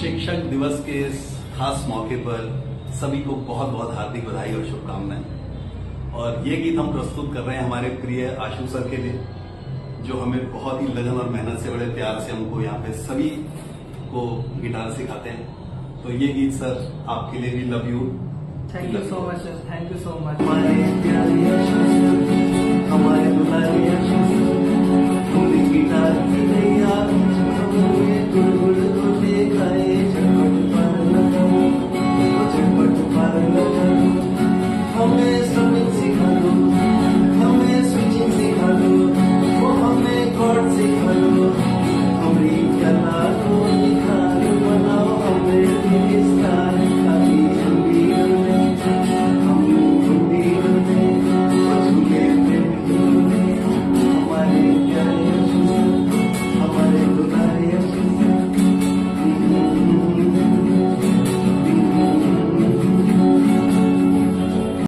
शिक्षक दिवस के इस खास मौके पर सभी को बहुत बहुत हार्दिक बधाई और शुभकामनाएं। और ये गीत हम प्रस्तुत कर रहे हैं हमारे प्रिय आशु सर के लिए, जो हमें बहुत ही लगन और मेहनत से बड़े प्यार से हमको यहाँ पे सभी को गिटार सिखाते हैं। तो ये गीत सर आपके लिए भी love you. Thank you so much sir, thank you so much. हमारे प्यारे आशु, हमारे दुलारी आशु, पूरी गिटार